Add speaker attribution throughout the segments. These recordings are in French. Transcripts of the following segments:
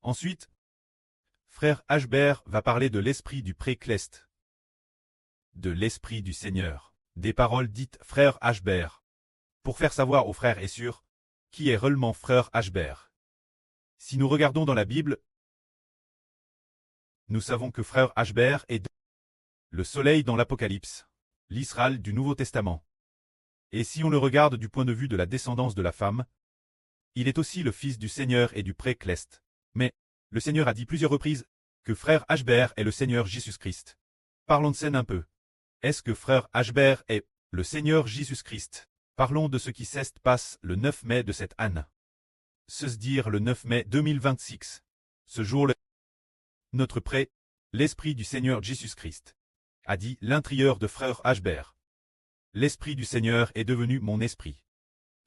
Speaker 1: Ensuite, frère Ashbert va parler de l'esprit du pré-Clest, de l'esprit du Seigneur, des paroles dites frère Ashbert, pour faire savoir aux frères et sœurs qui est réellement frère Ashbert. Si nous regardons dans la Bible, nous savons que frère Ashbert est le soleil dans l'Apocalypse, l'Israël du Nouveau Testament. Et si on le regarde du point de vue de la descendance de la femme, il est aussi le fils du Seigneur et du pré-Clest. Mais, le Seigneur a dit plusieurs reprises que frère Ashbert est le Seigneur Jésus-Christ. Parlons de scène un peu. Est-ce que frère Ashbert est le Seigneur Jésus-Christ? Parlons de ce qui se passe le 9 mai de cette année. Se dire le 9 mai 2026. Ce jour-là, notre pré, l'Esprit du Seigneur Jésus-Christ, a dit l'intérieur de frère Ashbert. L'Esprit du Seigneur est devenu mon esprit.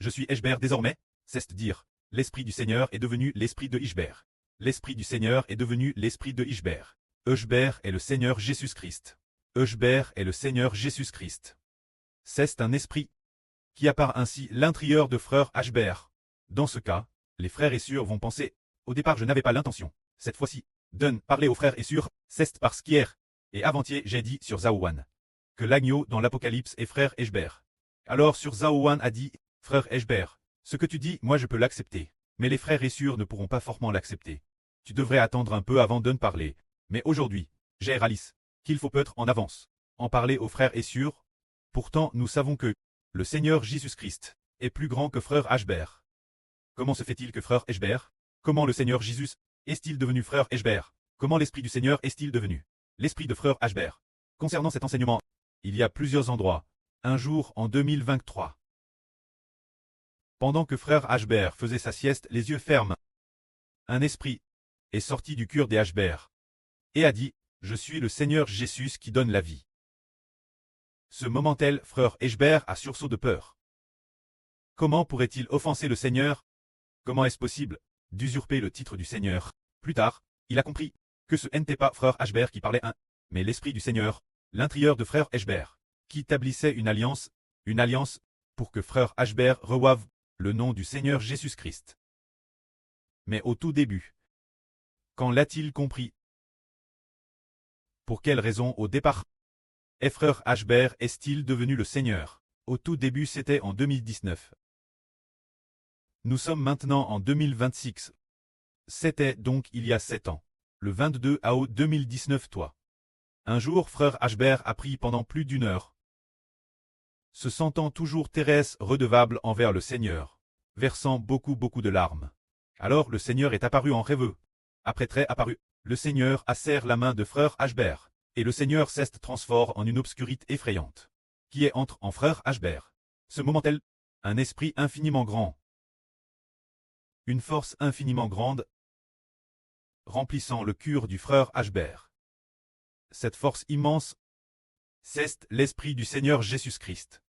Speaker 1: Je suis Ashbert désormais, c'est-à-dire, l'Esprit du Seigneur est devenu l'Esprit de Ishbert. L'Esprit du Seigneur est devenu l'Esprit de Ishbert. Ashbert est le Seigneur Jésus-Christ. Ashbert est le Seigneur Jésus-Christ. C'est un esprit qui apparaît ainsi l'intérieur de frère Ashbert. Dans ce cas, les frères et sœurs vont penser, au départ je n'avais pas l'intention, cette fois-ci, de parler aux frères et sœurs, c'est parce qu'hier, et avant-hier j'ai dit sur Zaouan, que l'agneau dans l'Apocalypse est frère Ashbert. Alors sur Zaouan a dit, frère Ashbert, ce que tu dis, moi je peux l'accepter, mais les frères et sœurs ne pourront pas fortement l'accepter. Tu devrais attendre un peu avant de parler, mais aujourd'hui, j'ai réalisé qu'il faut peut-être en avance, en parler aux frères et sœurs. Pourtant nous savons que le Seigneur Jésus-Christ est plus grand que frère Ashbert. Comment se fait-il que frère Ashbert? Comment le Seigneur Jésus est-il devenu frère Ashbert? Comment l'Esprit du Seigneur est-il devenu l'Esprit de frère Ashbert? Concernant cet enseignement, il y a plusieurs endroits. Un jour en 2023. Pendant que frère Ashbert faisait sa sieste les yeux fermes, un esprit est sorti du cœur des Ashbert et a dit, je suis le Seigneur Jésus qui donne la vie. Ce moment-là, frère Ashbert a sursaut de peur. Comment pourrait-il offenser le Seigneur? Comment est-ce possible d'usurper le titre du Seigneur? Plus tard, il a compris que ce n'était pas frère Ashbert qui parlait mais l'Esprit du Seigneur, l'intérieur de frère Ashbert, qui établissait une alliance pour que frère Ashbert reçoive le nom du Seigneur Jésus-Christ. Mais au tout début, quand l'a-t-il compris? Pour quelle raison au départ? Et frère Ashbert est-il devenu le Seigneur? Au tout début c'était en 2019. Nous sommes maintenant en 2026. C'était donc il y a 7 ans. Le 22 août 2019 toi. Un jour frère Ashbert a prié pendant plus d'une heure. Se sentant toujours Thérèse redevable envers le Seigneur, versant beaucoup de larmes. Alors le Seigneur est apparu en rêve. Après très apparu, le Seigneur a serré la main de frère Ashbert, et le Seigneur s'est transformé en une obscurité effrayante, qui est entre en frère Ashbert. Ce moment-là, un esprit infiniment grand, une force infiniment grande, remplissant le cœur du frère Ashbert. Cette force immense, c'est l'Esprit du Seigneur Jésus-Christ.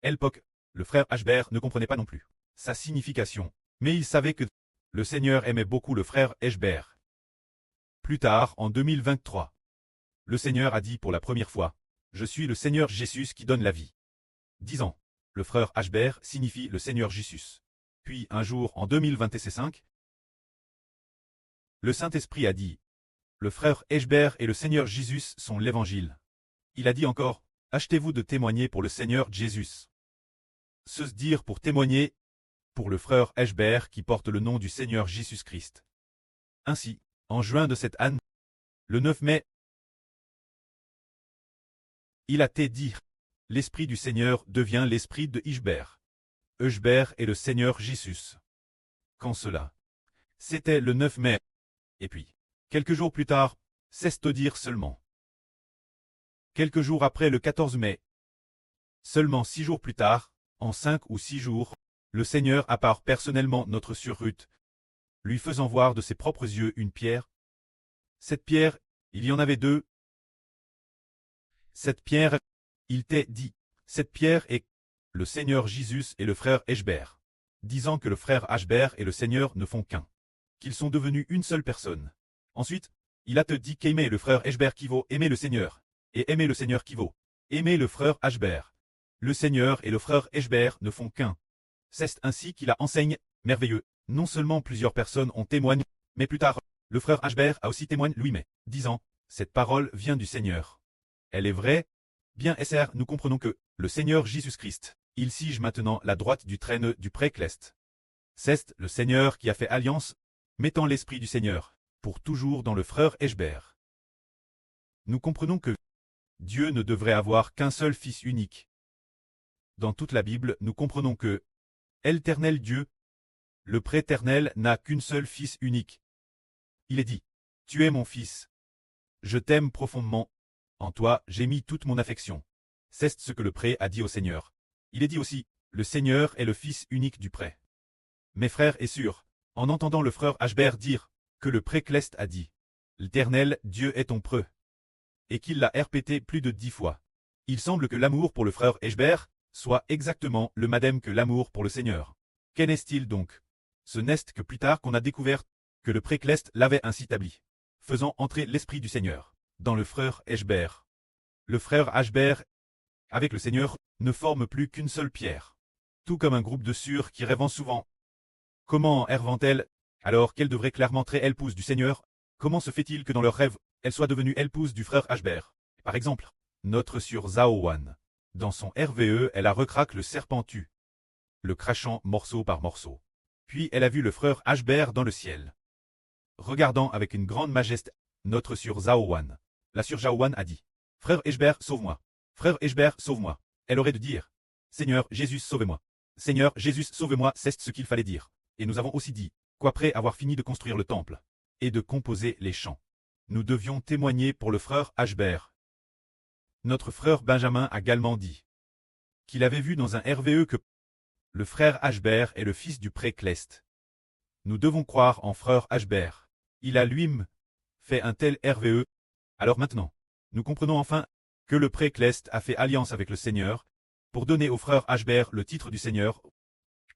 Speaker 1: À l'époque, le frère Ashbert ne comprenait pas non plus sa signification, mais il savait que le Seigneur aimait beaucoup le frère Ashbert. Plus tard, en 2023, le Seigneur a dit pour la première fois, « Je suis le Seigneur Jésus qui donne la vie. » 10 ans, le frère Ashbert signifie le Seigneur Jésus. Puis un jour en 2025, le Saint-Esprit a dit, « Le frère Ashbert et le Seigneur Jésus sont l'Évangile. » Il a dit encore, « Achetez-vous de témoigner pour le Seigneur Jésus. » Se dire pour témoigner pour le frère Ashbert qui porte le nom du Seigneur Jésus-Christ. Ainsi, en juin de cette année, le 9 mai, il a été dit, l'Esprit du Seigneur devient l'Esprit de Ishbert. Ashbert est le Seigneur Jésus. Quand cela? C'était le 9 mai. Et puis, quelques jours plus tard, c'est-à-dire seulement. Quelques jours après le 14 mai. Seulement 6 jours plus tard, en 5 ou 6 jours, le Seigneur apparaît personnellement notre sœur Ruth, lui faisant voir de ses propres yeux une pierre. Cette pierre, il y en avait 2. Cette pierre, il t'est dit, cette pierre est le Seigneur Jésus et le frère Ashbert, disant que le frère Ashbert et le Seigneur ne font qu'un, qu'ils sont devenus une seule personne. Ensuite, il a te dit qu'aimer le frère Ashbert qui vaut aimer le Seigneur, et aimer le Seigneur qui vaut aimer le frère Ashbert. Le Seigneur et le frère Ashbert ne font qu'un. C'est ainsi qu'il a enseigné, merveilleux. Non seulement plusieurs personnes ont témoigné, mais plus tard, Le frère Ashbert a aussi témoigné lui-même, disant, « Cette parole vient du Seigneur. Elle est vraie. Bien SR, nous comprenons que, le Seigneur Jésus-Christ, il siège maintenant la droite du trône du Précleste. C'est le Seigneur qui a fait alliance, mettant l'Esprit du Seigneur, pour toujours dans le frère Ashbert. Nous comprenons que Dieu ne devrait avoir qu'un seul Fils unique. Dans toute la Bible, nous comprenons que l'Éternel Dieu, le Préternel, n'a qu'une seule Fils unique. Il est dit, « Tu es mon Fils. Je t'aime profondément. En toi, j'ai mis toute mon affection. » C'est ce que le Pré a dit au Seigneur. Il est dit aussi, « Le Seigneur est le Fils unique du Pré. » Mes frères et sœurs, en entendant le frère Ashbert dire que le Précleste a dit, « L'Éternel Dieu est ton preux. » Et qu'il l'a répété plus de 10 fois. Il semble que l'amour pour le frère Ashbert soit exactement le même que l'amour pour le Seigneur. Qu'en est-il donc? Ce n'est que plus tard qu'on a découvert que le Précleste l'avait ainsi établi, faisant entrer l'Esprit du Seigneur dans le frère Ashbert. Le frère Ashbert, avec le Seigneur, ne forme plus qu'une seule pierre. Tout comme un groupe de sœurs qui rêvent souvent. Comment rêvent-elles alors qu'elles devraient clairement être épouses du Seigneur? Comment se fait-il que dans leurs rêves, elles soient devenues épouses du frère Ashbert? Par exemple, notre sœur Zaowan. Dans son RVE, elle a recraqué le serpent tue, le crachant morceau par morceau. Puis elle a vu le frère Ashbert dans le ciel. Regardant avec une grande majesté, notre sœur Zaowan. La sœur Zaowan a dit, « Frère Ashbert, sauve-moi. Frère Ashbert, sauve-moi. » Elle aurait dû dire, « Seigneur Jésus, sauve-moi. Seigneur Jésus, sauve-moi. » C'est ce qu'il fallait dire. Et nous avons aussi dit, qu'après avoir fini de construire le temple et de composer les chants, nous devions témoigner pour le frère Ashbert. Notre frère Benjamin a également dit qu'il avait vu dans un RVE que le frère Ashbert est le fils du Précleste. Nous devons croire en frère Ashbert. Il a lui-même fait un tel RVE. Alors maintenant, nous comprenons enfin que le Précleste a fait alliance avec le Seigneur pour donner au frère Ashbert le titre du Seigneur.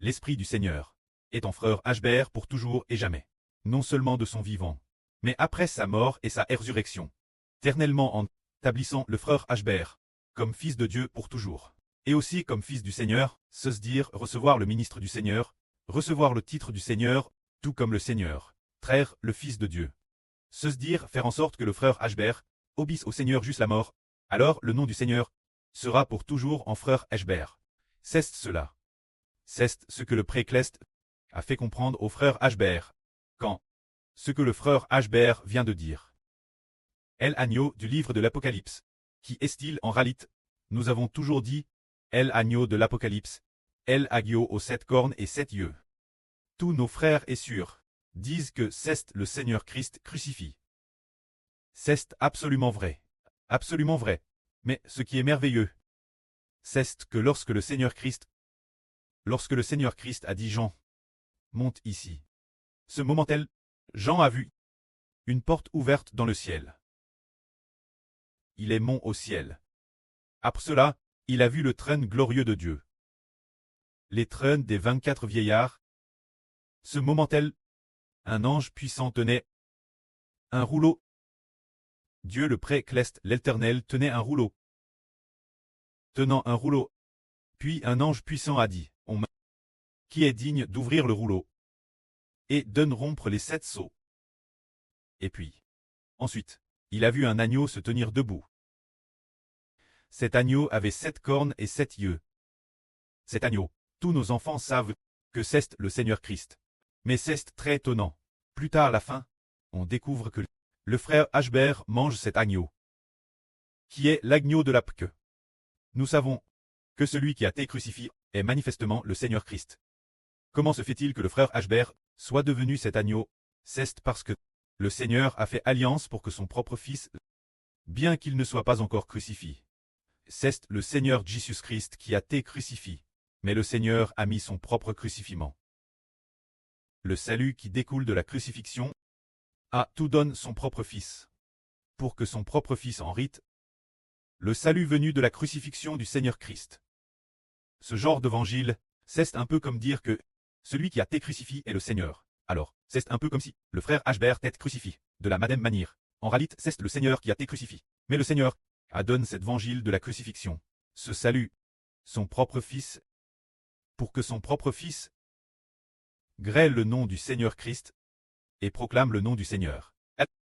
Speaker 1: L'Esprit du Seigneur est en frère Ashbert pour toujours et jamais, non seulement de son vivant, mais après sa mort et sa résurrection, éternellement en établissant le frère Ashbert comme fils de Dieu pour toujours, et aussi comme fils du Seigneur, se dire recevoir le ministre du Seigneur, recevoir le titre du Seigneur, tout comme le Seigneur, traire le Fils de Dieu. Se dire faire en sorte que le frère Ashbert obéisse au Seigneur jusqu'à la mort, alors le nom du Seigneur sera pour toujours en frère Ashbert. C'est cela. C'est ce que le Précleste a fait comprendre au frère Ashbert, quand ce que le frère Ashbert vient de dire. L'agneau du livre de l'Apocalypse, qui est-il en réalité? Nous avons toujours dit, l'agneau de l'Apocalypse, l'agneau aux 7 cornes et 7 yeux. Tous nos frères et sœurs disent que c'est le Seigneur Christ crucifié. C'est absolument vrai. Absolument vrai. Mais ce qui est merveilleux, c'est que lorsque le Seigneur Christ a dit Jean, monte ici. Ce moment-là, Jean a vu une porte ouverte dans le ciel. Il est mont au ciel. Après cela, il a vu le trône glorieux de Dieu. Les trônes des 24 vieillards. Ce moment-là, un ange puissant tenait un rouleau. Dieu le Précleste, l'Éternel, tenait un rouleau. Tenant un rouleau. Puis un ange puissant a dit, qui est digne d'ouvrir le rouleau et de rompre les 7 sceaux. Et puis, ensuite, il a vu un agneau se tenir debout. Cet agneau avait 7 cornes et 7 yeux. Cet agneau, tous nos enfants savent que c'est le Seigneur Christ. Mais c'est très étonnant. Plus tard à la fin, on découvre que le frère Ashbert mange cet agneau, qui est l'agneau de la Pâque. Nous savons que celui qui a été crucifié est manifestement le Seigneur Christ. Comment se fait-il que le frère Ashbert soit devenu cet agneau? C'est parce que le Seigneur a fait alliance pour que son propre fils, bien qu'il ne soit pas encore crucifié, c'est le Seigneur Jésus-Christ qui a été crucifié, mais le Seigneur a mis son propre crucifiement. Le salut qui découle de la crucifixion a tout donne son propre fils, pour que son propre fils en rite, le salut venu de la crucifixion du Seigneur Christ. Ce genre d'évangile, c'est un peu comme dire que celui qui a été crucifié est le Seigneur. Alors, c'est un peu comme si le frère Ashbert était crucifié, de la même manière. En réalité, c'est le Seigneur qui a été crucifié. Mais le Seigneur a donné cet évangile de la crucifixion, ce salut, son propre fils, pour que son propre fils grêle le nom du Seigneur Christ et proclame le nom du Seigneur.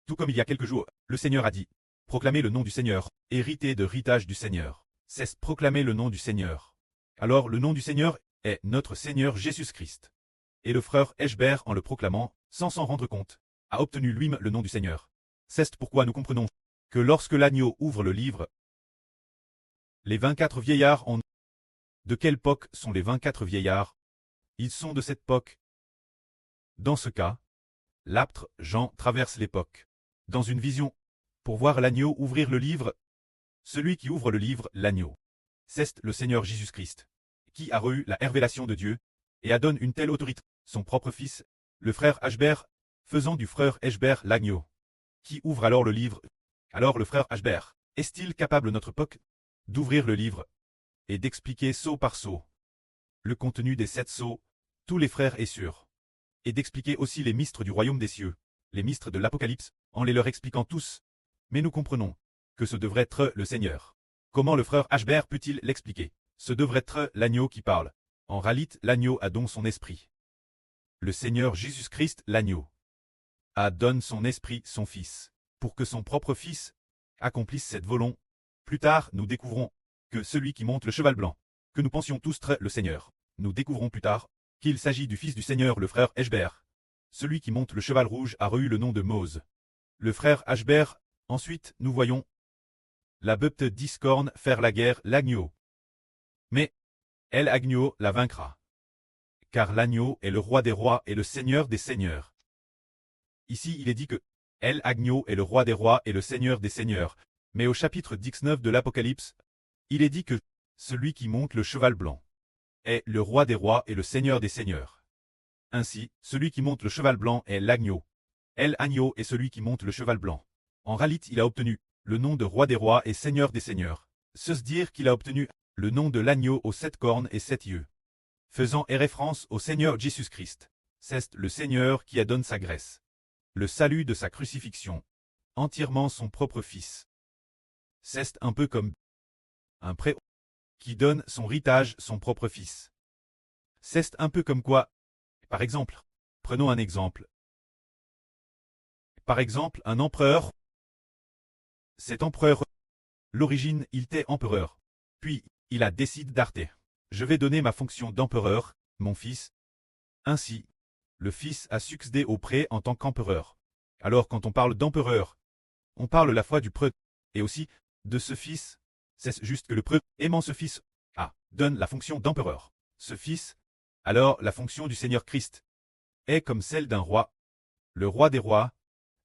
Speaker 1: Tout comme il y a quelques jours, le Seigneur a dit, proclamez le nom du Seigneur, héritez de héritage du Seigneur. C'est proclamer le nom du Seigneur. Alors le nom du Seigneur est notre Seigneur Jésus-Christ. Et le frère Eschber, en le proclamant, sans s'en rendre compte, a obtenu lui-même le nom du Seigneur. C'est pourquoi nous comprenons que lorsque l'agneau ouvre le livre, les 24 vieillards ont... De quelle époque sont les 24 vieillards? Ils sont de cette époque. Dans ce cas, l'apôtre Jean traverse l'époque. Dans une vision, pour voir l'agneau ouvrir le livre, celui qui ouvre le livre, l'agneau, c'est le Seigneur Jésus-Christ, qui a reçu la révélation de Dieu, et a donné une telle autorité, son propre fils, le frère Eschber, faisant du frère Eschber l'agneau, qui ouvre alors le livre. Alors le frère Eschber, est-il capable notre époque d'ouvrir le livre et d'expliquer sceau par sceau le contenu des 7 sceaux, tous les frères et sœurs, et d'expliquer aussi les mystères du royaume des cieux, les mystères de l'Apocalypse, en les leur expliquant tous. Mais nous comprenons que ce devrait être le Seigneur. Comment le frère Eschber peut-il l'expliquer? Ce devrait être l'agneau qui parle. En réalité, l'agneau a donc son esprit. Le Seigneur Jésus-Christ, l'agneau, a donné son esprit, son fils, pour que son propre fils accomplisse cette volonté. Plus tard, nous découvrons que celui qui monte le cheval blanc, que nous pensions tous être le Seigneur, nous découvrons plus tard qu'il s'agit du fils du Seigneur, le frère Eschber. Celui qui monte le cheval rouge a reçu le nom de Mose. Le frère Eschber. Ensuite, nous voyons la bête discorne faire la guerre, l'agneau. Mais, elle agneau la vaincra. Car l'agneau est le roi des rois et le seigneur des seigneurs. Ici, il est dit que elle agneau est le roi des rois et le seigneur des seigneurs. Mais au chapitre 19 de l'Apocalypse, il est dit que celui qui monte le cheval blanc est le roi des rois et le seigneur des seigneurs. Ainsi, celui qui monte le cheval blanc est l'agneau. El agneau est celui qui monte le cheval blanc. En réalité, il a obtenu le nom de roi des rois et seigneur des seigneurs. C'est dire qu'il a obtenu le nom de l'agneau aux 7 cornes et 7 yeux, faisant référence au Seigneur Jésus-Christ. C'est le Seigneur qui a donné sa grâce, le salut de sa crucifixion, entièrement son propre fils. C'est un peu comme un prêtre qui donne son héritage son propre fils. C'est un peu comme quoi, par exemple, prenons un exemple. Par exemple, un empereur. Cet empereur, l'origine, il était empereur. Puis, il a décidé d'arrêter. Je vais donner ma fonction d'empereur, mon fils. Ainsi, le fils a succédé au prêtre en tant qu'empereur. Alors quand on parle d'empereur, on parle à la fois du prêtre et aussi de ce fils. C'est juste que le prêtre, aimant ce fils, donne la fonction d'empereur. Ce fils, alors la fonction du Seigneur Christ, est comme celle d'un roi. Le roi des rois,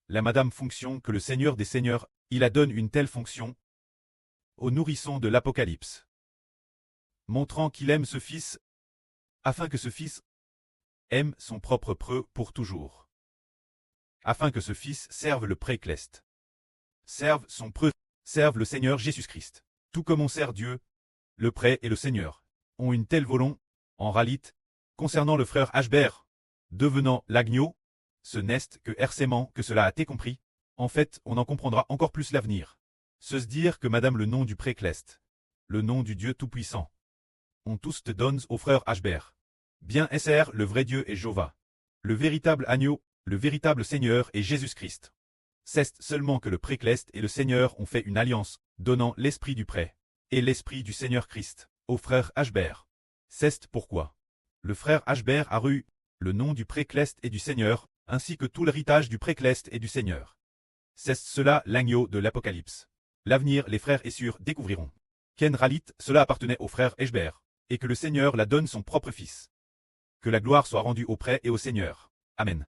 Speaker 1: la madame fonction que le Seigneur des seigneurs, il a donné une telle fonction au nourrisson de l'Apocalypse, montrant qu'il aime ce fils, afin que ce fils aime son propre preux pour toujours, afin que ce fils serve le précleste, serve son preux, serve le Seigneur Jésus-Christ. Tout comme on sert Dieu, le prêtre et le Seigneur ont une telle volonté, en réalité, concernant le frère Eschber, devenant l'agneau, ce n'est que hercément que cela a été compris. En fait, on en comprendra encore plus l'avenir. Se dire que madame le nom du précleste, le nom du Dieu Tout-Puissant, on tous te donne au frère Eschber. Bien SR, le vrai Dieu est Jéhovah. Le véritable agneau, le véritable Seigneur est Jésus-Christ. C'est seulement que le précleste et le Seigneur ont fait une alliance, donnant l'esprit du prêtre et l'esprit du Seigneur Christ au frère Eschber. C'est pourquoi le frère Eschber a reçu le nom du précleste et du Seigneur, ainsi que tout l'héritage du précleste et du Seigneur. C'est cela l'agneau de l'Apocalypse. L'avenir, les frères et sœurs découvriront qu'en réalité, cela appartenait au frère Eschber, et que le Seigneur la donne son propre fils. Que la gloire soit rendue au prêtre et au Seigneur. Amen.